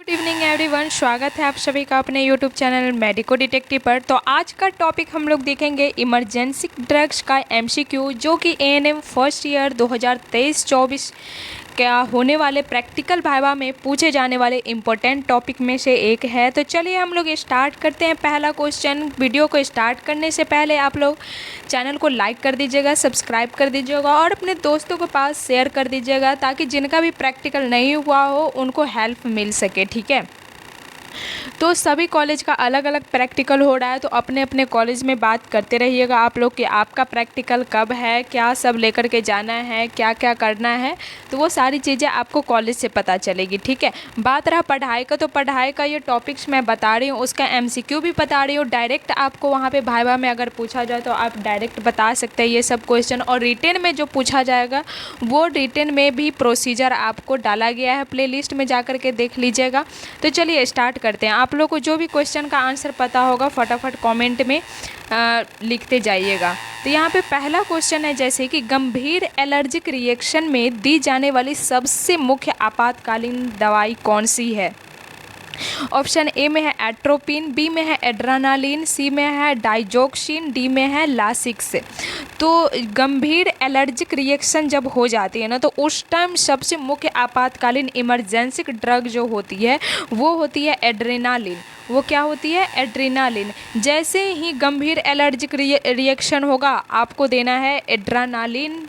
Good evening everyone, स्वागत है आप सभी का अपने यूट्यूब चैनल मेडिको डिटेक्टिव पर। तो आज का टॉपिक हम लोग देखेंगे इमरजेंसी ड्रग्स का एमसीक्यू, जो कि एएनएम फर्स्ट ईयर 2023-24 क्या होने वाले प्रैक्टिकल वाइवा में पूछे जाने वाले इम्पोर्टेंट टॉपिक में से एक है। तो चलिए हम लोग स्टार्ट करते हैं। पहला क्वेश्चन, वीडियो को स्टार्ट करने से पहले आप लोग चैनल को लाइक कर दीजिएगा, सब्सक्राइब कर दीजिएगा और अपने दोस्तों के पास शेयर कर दीजिएगा, ताकि जिनका भी प्रैक्टिकल नहीं हुआ हो उनको हेल्प मिल सके। ठीक है, तो सभी कॉलेज का अलग अलग प्रैक्टिकल हो रहा है, तो अपने अपने कॉलेज में बात करते रहिएगा आप लोग कि आपका प्रैक्टिकल कब है, क्या सब लेकर के जाना है, क्या क्या करना है। तो वो सारी चीज़ें आपको कॉलेज से पता चलेगी। ठीक है, बात रहा पढ़ाई का, तो पढ़ाई का ये टॉपिक्स मैं बता रही हूँ, उसका एमसीक्यू भी बता रही हूँ। डायरेक्ट आपको वहाँ पे वाइवा में अगर पूछा जाए तो आप डायरेक्ट बता सकते हैं ये सब क्वेश्चन। और रिटेन में जो पूछा जाएगा वो रिटेन में भी प्रोसीजर आपको डाला गया है, प्लेलिस्ट में जा कर के देख लीजिएगा। तो चलिए स्टार्ट करते हैं। आप लोग को जो भी क्वेश्चन का आंसर पता होगा फटाफट कमेंट में लिखते जाइएगा। तो यहाँ पे पहला क्वेश्चन है, जैसे कि गंभीर एलर्जिक रिएक्शन में दी जाने वाली सबसे मुख्य आपातकालीन दवाई कौन सी है। ऑप्शन ए में है एट्रोपिन, बी में है एड्रेनालिन, सी में है डाइजोक्सिन, डी में है लासिक्स। तो गंभीर एलर्जिक रिएक्शन जब हो जाती है ना, तो उस टाइम सबसे मुख्य आपातकालीन इमरजेंसी ड्रग जो होती है वो होती है एड्रेनालिन। वो क्या होती है? एड्रेनालिन। जैसे ही गंभीर एलर्जिक रिएक्शन होगा आपको देना है एड्रेनालिन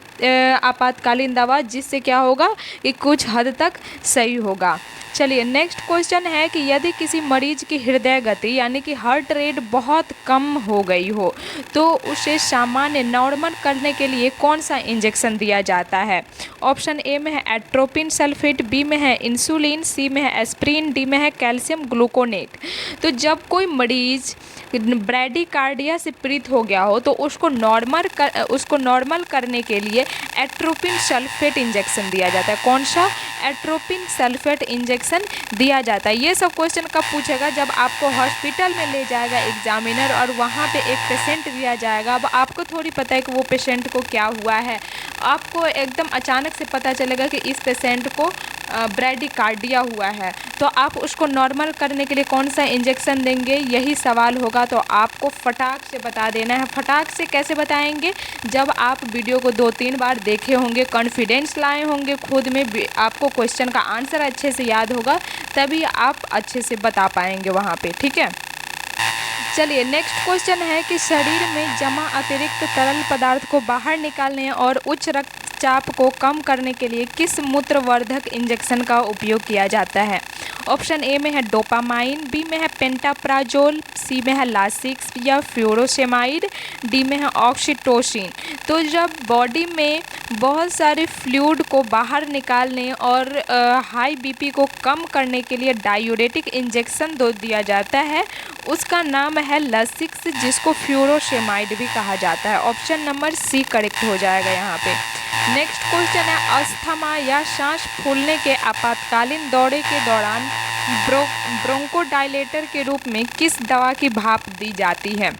आपातकालीन दवा, जिससे क्या होगा कि कुछ हद तक सही होगा। चलिए नेक्स्ट क्वेश्चन है कि यदि किसी मरीज की हृदय गति यानी कि हार्ट रेट बहुत कम हो गई हो तो उसे सामान्य नॉर्मल करने के लिए कौन सा इंजेक्शन दिया जाता है। ऑप्शन ए में है एट्रोपिन सल्फेट, बी में है इंसुलिन, सी में है एस्प्रिन, डी में है कैल्शियम ग्लूकोनेट। तो जब कोई मरीज ब्रैडीकार्डिया से पीड़ित हो गया हो तो उसको नॉर्मल करने के लिए एट्रोपिन सल्फेट इंजेक्शन दिया जाता है। कौन सा? एट्रोपिन सल्फेट इंजेक्शन दिया जाता है। ये सब क्वेश्चन कब पूछेगा? जब आपको हॉस्पिटल में ले जाएगा एग्जामिनर और वहाँ पे एक पेशेंट दिया जाएगा। अब आपको थोड़ी पता है कि वो पेशेंट को क्या हुआ है, आपको एकदम अचानक से पता चलेगा कि इस पेशेंट को ब्रैडीकार्डिया हुआ है, तो आप उसको नॉर्मल करने के लिए कौन सा इंजेक्शन देंगे, यही सवाल होगा। तो आपको फटाक से बता देना है। फटाक से कैसे बताएंगे? जब आप वीडियो को 2-3 बार देखे होंगे, कॉन्फिडेंस लाए होंगे खुद में, आपको क्वेश्चन का आंसर अच्छे से याद होगा, तभी आप अच्छे से बता पाएंगे वहाँ पे। ठीक है, चलिए नेक्स्ट क्वेश्चन है कि शरीर में जमा अतिरिक्त तरल पदार्थ को बाहर निकालने और उच्च रक्तचाप को कम करने के लिए किस मूत्रवर्धक इंजेक्शन का उपयोग किया जाता है। ऑप्शन ए में है डोपामाइन, बी में है पेंटाप्राजोल, सी में है लासिक्स या फ्यूरोसेमाइड, डी में है ऑक्सीटोसिन। तो जब बॉडी में बहुत सारे फ्लूइड को बाहर निकालने और हाई बीपी को कम करने के लिए डायूरेटिक इंजेक्शन दो दिया जाता है, उसका नाम है लासिक्स, जिसको फ्यूरोसेमाइड भी कहा जाता है। ऑप्शन नंबर सी करेक्ट हो जाएगा यहाँ पे। नेक्स्ट क्वेश्चन है अस्थमा या सांस फूलने के आपातकालीन दौरे के दौरान ब्रोंकोडायलेटर के रूप में किस दवा की भाप दी जाती है।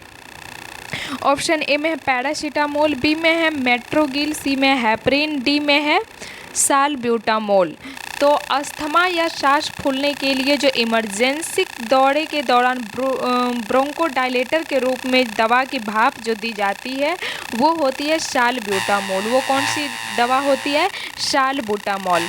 ऑप्शन ए में है पैरासीटामोल, बी में है मेट्रोगिल, सी में है हेपरिन, डी में है सालब्यूटामोल। तो अस्थमा या सांस फूलने के लिए जो इमरजेंसी दौरे के दौरान ब्रोंकोडायलेटर के रूप में दवा की भाप जो दी जाती है वो होती है सालब्यूटामोल। वो कौन सी दवा होती है? सालब्यूटामोल।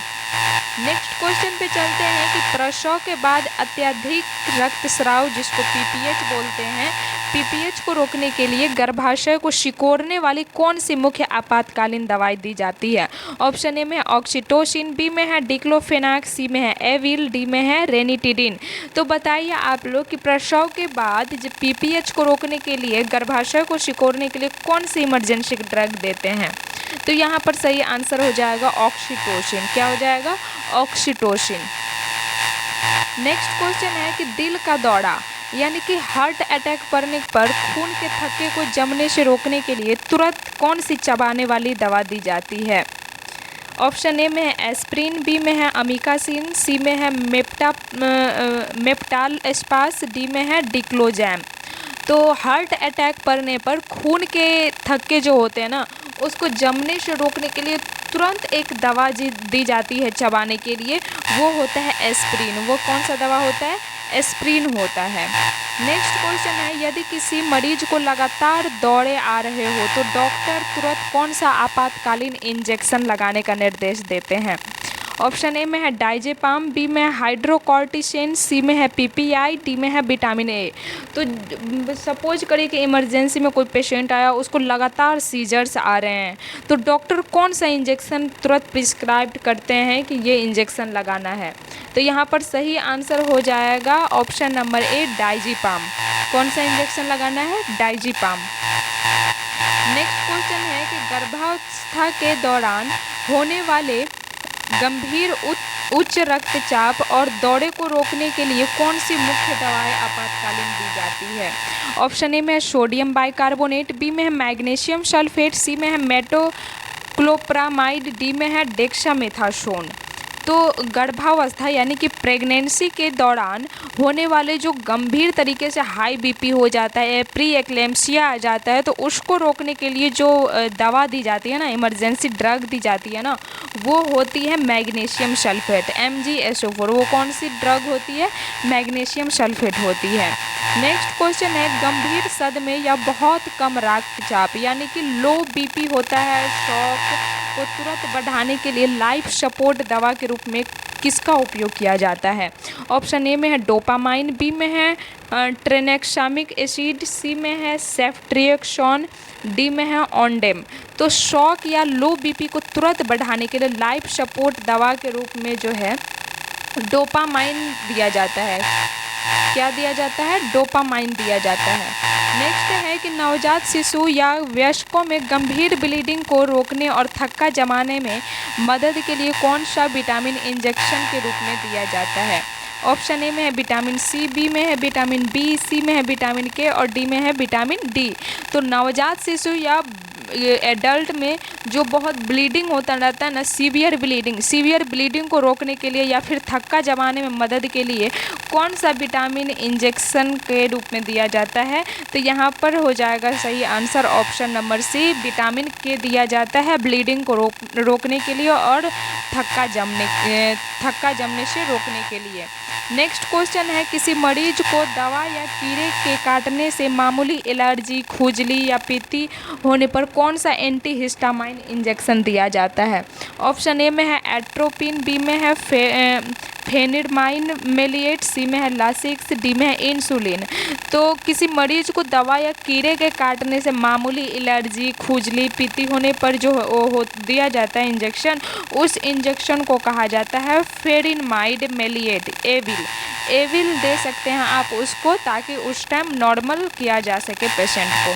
नेक्स्ट क्वेश्चन पे चलते हैं कि प्रसव के बाद अत्यधिक रक्तस्राव, जिसको पीपीएच बोलते हैं, पीपीएच को रोकने के लिए गर्भाशय को सिकोड़ने वाली कौन सी मुख्य आपातकालीन दवाई दी जाती है। ऑप्शन ए में ऑक्सीटोसिन, बी में है डिक्लोफेनाक, सी में है एविल, डी में है रेनिटिडिन। तो बताइए आप लोग कि प्रसव के बाद जब पीपीएच को रोकने के लिए गर्भाशय को सिकोड़ने के लिए कौन सी इमरजेंसी ड्रग देते हैं। तो यहाँ पर सही आंसर हो जाएगा ऑक्सीटोसिन। क्या हो जाएगा? ऑक्सीटोसिन। नेक्स्ट क्वेश्चन है कि दिल का दौरा यानी कि हार्ट अटैक पड़ने पर खून के थक्के को जमने से रोकने के लिए तुरंत कौन सी चबाने वाली दवा दी जाती है। ऑप्शन ए में है एस्प्रिन, बी में है अमीकासिन, सी में है मेप्टाल एस्पास, डी में है डिक्लोजैम। तो हार्ट अटैक पड़ने पर खून के थक्के जो होते हैं ना उसको जमने से रोकने के लिए तुरंत एक दवा दी जाती है चबाने के लिए, वो होता है एस्प्रिन। वो कौन सा दवा होता है? एस्प्रिन होता है। नेक्स्ट क्वेश्चन है, यदि किसी मरीज को लगातार दौरे आ रहे हो तो डॉक्टर तुरंत कौन सा आपातकालीन इंजेक्शन लगाने का निर्देश देते हैं? ऑप्शन ए में है डाइजेपाम, बी में है हाइड्रोकॉर्टिसेन, सी में है पीपीआई, डी में है विटामिन ए। तो सपोज करिए कि इमरजेंसी में कोई पेशेंट आया, उसको लगातार सीजर्स आ रहे हैं, तो डॉक्टर कौन सा इंजेक्शन तुरंत प्रिस्क्राइब करते हैं कि ये इंजेक्शन लगाना है? तो यहाँ पर सही आंसर हो जाएगा ऑप्शन नंबर ए डाइजेपाम। कौन सा इंजेक्शन लगाना है? डाइजेपाम। नेक्स्ट क्वेश्चन है कि गर्भावस्था के दौरान होने वाले गंभीर उच्च रक्तचाप और दौरे को रोकने के लिए कौन सी मुख्य दवाएं आपातकालीन दी जाती है? ऑप्शन ए में है सोडियम बाइकार्बोनेट, बी में है मैग्नीशियम सल्फेट, सी में है मेटोक्लोप्रामाइड, डी में है डेक्सामेथासोन। तो गर्भावस्था यानी कि प्रेगनेंसी के दौरान होने वाले जो गंभीर तरीके से हाई बीपी हो जाता है, प्री एक्लेम्सिया आ जाता है, तो उसको रोकने के लिए जो दवा दी जाती है ना, इमरजेंसी ड्रग दी जाती है ना, वो होती है मैग्नीशियम सल्फेट, MgSO4। वो कौन सी ड्रग होती है? मैग्नीशियम सल्फेट होती है। नेक्स्ट क्वेश्चन है, गंभीर सदमे या बहुत कम रक्तचाप यानी कि लो बीपी होता है, शॉक को तुरंत बढ़ाने के लिए लाइफ सपोर्ट दवा के रूप में किसका उपयोग किया जाता है? ऑप्शन ए में है डोपामाइन, बी में है ट्रेनेक्सामिक एसिड, सी में है सेफ्ट्रिएक्सोन, डी में है ऑन्डेम। तो शॉक या लो बीपी को तुरंत बढ़ाने के लिए लाइफ सपोर्ट दवा के रूप में जो है डोपामाइन दिया जाता है। क्या दिया जाता है? डोपामाइन दिया जाता है। नेक्स्ट है कि नवजात शिशु या वयस्कों में गंभीर ब्लीडिंग को रोकने और थक्का जमाने में मदद के लिए कौन सा विटामिन इंजेक्शन के रूप में दिया जाता है? ऑप्शन ए में है विटामिन सी, बी में है विटामिन बी, सी में है विटामिन के और डी में है विटामिन डी। तो नवजात शिशु या एडल्ट में जो बहुत ब्लीडिंग होता रहता है ना, सीवियर ब्लीडिंग को रोकने के लिए या फिर थक्का जमाने में मदद के लिए कौन सा विटामिन इंजेक्शन के रूप में दिया जाता है? तो यहाँ पर हो जाएगा सही answer option number C, vitamin K दिया जाता है ब्लीडिंग को रोकने के लिए और थक्का जमने से रोकने के लिए। नेक्स्ट क्वेश्चन है, किसी मरीज को दवा या कीड़े के काटने से मामूली एलर्जी, खुजली या पीती होने पर कौन सा एंटीहिस्टामाइन इंजेक्शन दिया जाता है? ऑप्शन ए में है एट्रोपिन, बी में है फेनिडमाइन मेलिएट, सी में है लासिक्स, डी में है इंसुलिन। तो किसी मरीज को दवा या कीड़े के काटने से मामूली एलर्जी, खुजली, पीती होने पर जो दिया जाता है इंजेक्शन, उस इंजेक्शन को कहा जाता है फेनिडमाइड मेलिएट, एविल दे सकते हैं आप उसको, ताकि उस टाइम नॉर्मल किया जा सके पेशेंट को।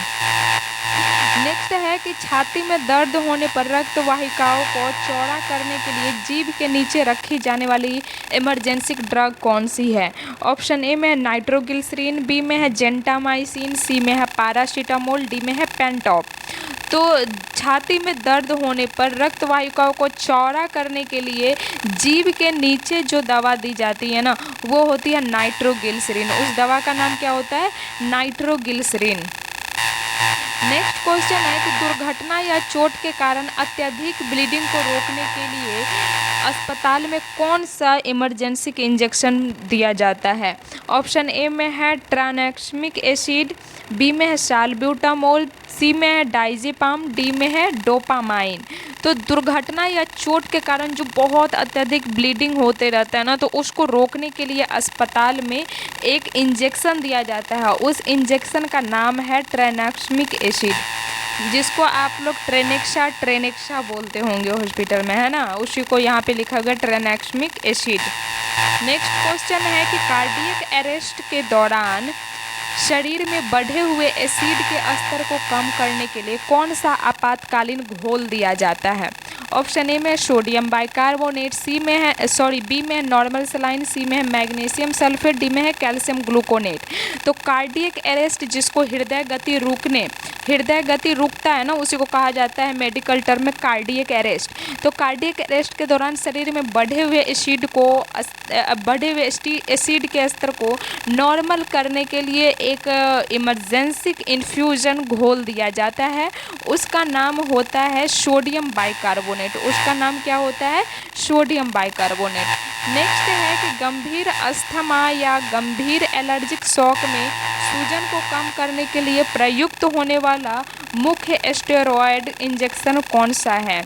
नेक्स्ट है कि छाती में दर्द होने पर रक्त वाहिकाओं को चौड़ा करने के लिए जीभ के नीचे रखी जाने वाली इमरजेंसी ड्रग कौन सी है? ऑप्शन ए में है नाइट्रोग्लिसरीन, बी में है जेंटामाइसिन, सी में है पैरासीटामोल, डी में है पेंटॉप। तो छाती में दर्द होने पर रक्त वाहिकाओं को चौड़ा करने के लिए जीभ के नीचे जो दवा दी जाती है ना, वो होती है नाइट्रोग्लिसरीन। उस दवा का नाम क्या होता है? नाइट्रोग्लिसरीन। नेक्स्ट क्वेश्चन है कि दुर्घटना या चोट के कारण अत्यधिक ब्लीडिंग को रोकने के लिए अस्पताल में कौन सा इमरजेंसी इंजेक्शन दिया जाता है? ऑप्शन ए में है ट्रानेक्सामिक एसिड, बी में है साल्ब्यूटामोल, सी में है डाइजेपाम, डी में है डोपामाइन। तो दुर्घटना या चोट के कारण जो बहुत अत्यधिक ब्लीडिंग होते रहता है ना, तो उसको रोकने के लिए अस्पताल में एक इंजेक्शन दिया जाता है। उस इंजेक्शन का नाम है ट्रानेक्सामिक एसिड, जिसको आप लोग ट्रेनेक्सा बोलते होंगे हॉस्पिटल में, है ना, उसी को यहाँ पे लिखा गया ट्रानेक्सामिक एसिड। नेक्स्ट क्वेश्चन है कि कार्डियक अरेस्ट के दौरान शरीर में बढ़े हुए एसिड के स्तर को कम करने के लिए कौन सा आपातकालीन घोल दिया जाता है? ऑप्शन ए में सोडियम बाइकार्बोनेट, बी में है नॉर्मल सलाइन, सी में है मैग्नीशियम सल्फेट, डी में है कैल्शियम ग्लूकोनेट। तो कार्डियक अरेस्ट जिसको हृदय गति रुकता है ना, उसी को कहा जाता है मेडिकल टर्म में कार्डियक अरेस्ट। तो कार्डियक अरेस्ट के दौरान शरीर में बढ़े हुए एसिड के स्तर को नॉर्मल करने के लिए एक इमरजेंसी इन्फ्यूजन घोल दिया जाता है, उसका नाम होता है सोडियम बाइकार्बोनेट। उसका नाम क्या होता है? Sodium bicarbonate. नेक्स्ट है कि गंभीर अस्थमा या गंभीर एलर्जिक शॉक में सूजन को कम करने के लिए प्रयुक्त होने वाला मुख्य स्टेरॉयड इंजेक्शन कौन सा है?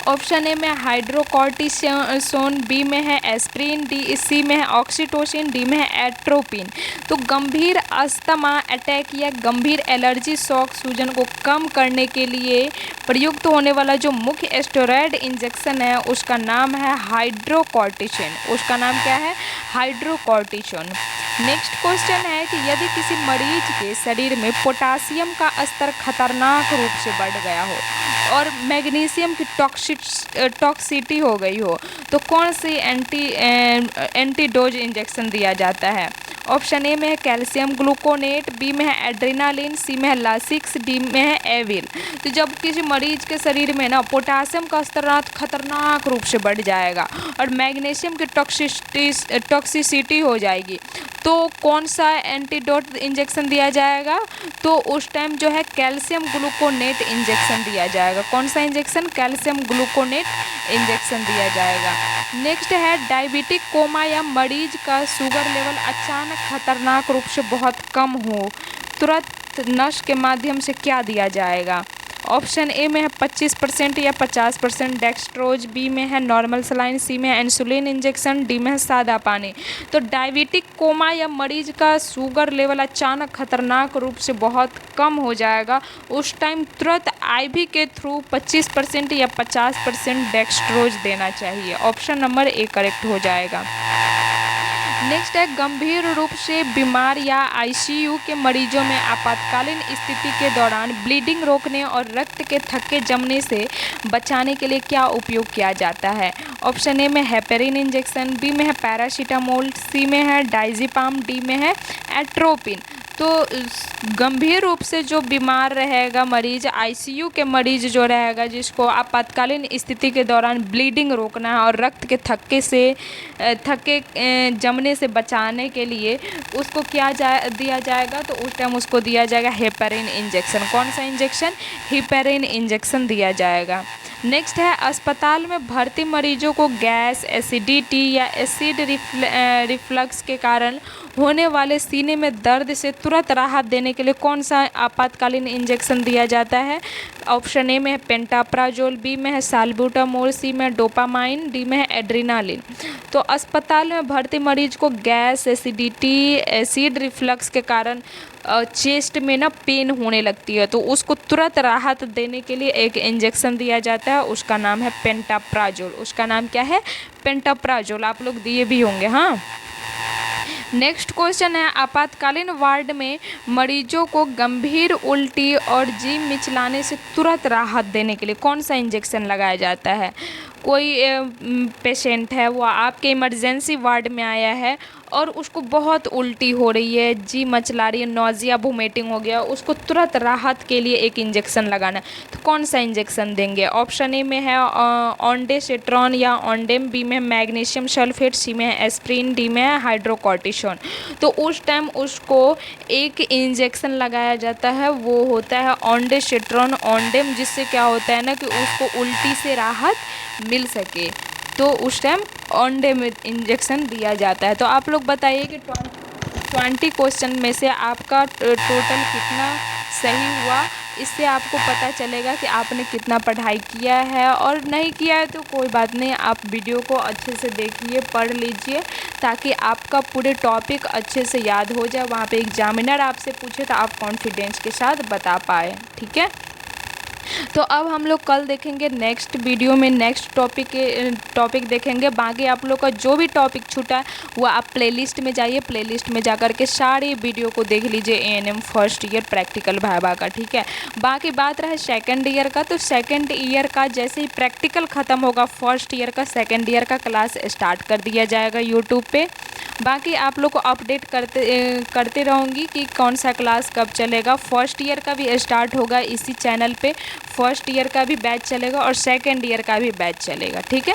ऑप्शन ए में हाइड्रोकॉर्टिसोन, बी में है एस्प्रिन, सी में है ऑक्सीटोसिन, डी में है एट्रोपिन। तो गंभीर अस्थमा अटैक या गंभीर एलर्जी शॉक सूजन को कम करने के लिए प्रयुक्त होने वाला जो मुख्य स्टेरॉयड इंजेक्शन है उसका नाम है हाइड्रोकॉर्टिसोन। उसका नाम क्या है? हाइड्रोकॉर्टिसोन। नेक्स्ट क्वेश्चन है कि यदि किसी मरीज के शरीर में पोटासियम का स्तर खतरनाक रूप से बढ़ गया हो और मैग्नीशियम की टॉक्सिसिटी हो गई हो तो कौन सी एंटीडोज इंजेक्शन दिया जाता है? ऑप्शन ए में है कैल्शियम ग्लूकोनेट, बी में है एड्रेनालिन, सी में है लासिक्स, डी में है एविल। तो जब किसी मरीज के शरीर में ना पोटासियम का स्तर खतरनाक रूप से बढ़ जाएगा और मैग्नीशियम की टॉक्सिसिटी हो जाएगी तो कौन सा एंटीडोट इंजेक्शन दिया जाएगा? तो उस टाइम जो है कैल्शियम ग्लूकोनेट इंजेक्शन दिया जाएगा। कौन सा इंजेक्शन? कैल्शियम ग्लूकोनेट इंजेक्शन दिया जाएगा। नेक्स्ट है डायबिटिक कोमा या मरीज का शुगर लेवल अचानक खतरनाक रूप से बहुत कम हो, तुरंत नस के माध्यम से क्या दिया जाएगा? ऑप्शन ए में है 25% या 50% डेक्सट्रोज, बी में है नॉर्मल सलाइन, सी में है इंसुलिन इंजेक्शन, डी में है सादा पानी। तो डायबिटिक कोमा या मरीज का शुगर लेवल अचानक खतरनाक रूप से बहुत कम हो जाएगा, उस टाइम तुरंत आईवी के थ्रू 25% या 50% डेक्सट्रोज देना चाहिए। ऑप्शन नंबर ए करेक्ट हो जाएगा। नेक्स्ट है गंभीर रूप से बीमार या आईसीयू के मरीजों में आपातकालीन स्थिति के दौरान ब्लीडिंग रोकने और रक्त के थक्के जमने से बचाने के लिए क्या उपयोग किया जाता है? ऑप्शन ए में हेपेरिन इंजेक्शन, बी में है पैरासीटामोल, सी में है डाइजिपाम, डी में है एट्रोपिन। तो गंभीर रूप से जो बीमार रहेगा मरीज, आईसीयू के मरीज जो रहेगा जिसको आपातकालीन स्थिति के दौरान ब्लीडिंग रोकना है और रक्त के थक्के जमने से बचाने के लिए उसको दिया जाएगा? तो उस टाइम उसको दिया जाएगा हेपेरिन इंजेक्शन। कौन सा इंजेक्शन? हेपेरिन इंजेक्शन दिया जाएगा। नेक्स्ट है अस्पताल में भर्ती मरीजों को गैस, एसिडिटी या एसिड रिफ्लक्स के कारण होने वाले सीने में दर्द से तुरंत राहत देने के लिए कौन सा आपातकालीन इंजेक्शन दिया जाता है? ऑप्शन ए में है पेंटाप्राजोल, बी में है साल्ब्यूटामोल, सी में डोपामाइन, डी में है एड्रेनालिन। तो अस्पताल में भर्ती मरीज को गैस, एसिडिटी, एसिड रिफ्लक्स के कारण चेस्ट में ना पेन होने लगती है तो उसको तुरंत राहत देने के लिए एक इंजेक्शन दिया जाता है, उसका नाम है पेंटाप्राजोल। उसका नाम क्या है? पेंटाप्राजोल। आप लोग दिए भी होंगे। हाँ। नेक्स्ट क्वेश्चन है आपातकालीन वार्ड में मरीजों को गंभीर उल्टी और जी मिचलाने से तुरंत राहत देने के लिए कौन सा इंजेक्शन लगाया जाता है? कोई पेशेंट है वो आपके इमरजेंसी वार्ड में आया है और उसको बहुत उल्टी हो रही है, जी मचला रही है, नोजिया वोमिटिंग हो गया, उसको तुरंत राहत के लिए एक इंजेक्शन लगाना है तो कौन सा इंजेक्शन देंगे? ऑप्शन ए में है ऑन्डेसिट्रॉन या ऑन्डेम, बी में मैग्नीशियम सल्फेट, सी में है एस्प्रिन, डी में है हाइड्रोकॉर्टिसोन। तो उस टाइम उसको एक इंजेक्शन लगाया जाता है, वो होता है ऑन्डेसिट्रॉन ऑन्डेम, जिससे क्या होता है ना कि उसको उल्टी से राहत मिल सके, तो उस टाइम ऑन्डेम इंजेक्शन दिया जाता है। तो आप लोग बताइए कि 20 क्वेश्चन में से आपका टोटल कितना सही हुआ। इससे आपको पता चलेगा कि आपने कितना पढ़ाई किया है, और नहीं किया है तो कोई बात नहीं, आप वीडियो को अच्छे से देखिए, पढ़ लीजिए ताकि आपका पूरे टॉपिक अच्छे से याद हो जाए। वहाँ पे एग्जामिनर आपसे पूछे तो आप कॉन्फिडेंस के साथ बता पाए। ठीक है। तो अब हम लोग कल देखेंगे नेक्स्ट वीडियो में नेक्स्ट टॉपिक देखेंगे। बाकी आप लोग का जो भी टॉपिक छूटा है वो आप प्लेलिस्ट में जाइए, प्लेलिस्ट में जा कर के सारी वीडियो को देख लीजिए ANM first year practical viva का, ठीक है। बाकी बात रहा सेकेंड ईयर का, तो सेकेंड ईयर का जैसे ही प्रैक्टिकल ख़त्म होगा फर्स्ट ईयर का, सेकेंड ईयर का क्लास स्टार्ट कर दिया जाएगा यूट्यूब पे। बाकी आप लोग को अपडेट करते रहूँगी कि कौन सा क्लास कब चलेगा। फर्स्ट ईयर का भी स्टार्ट होगा इसी चैनल पे, फर्स्ट ईयर का भी बैच चलेगा और सेकेंड ईयर का भी बैच चलेगा, ठीक है।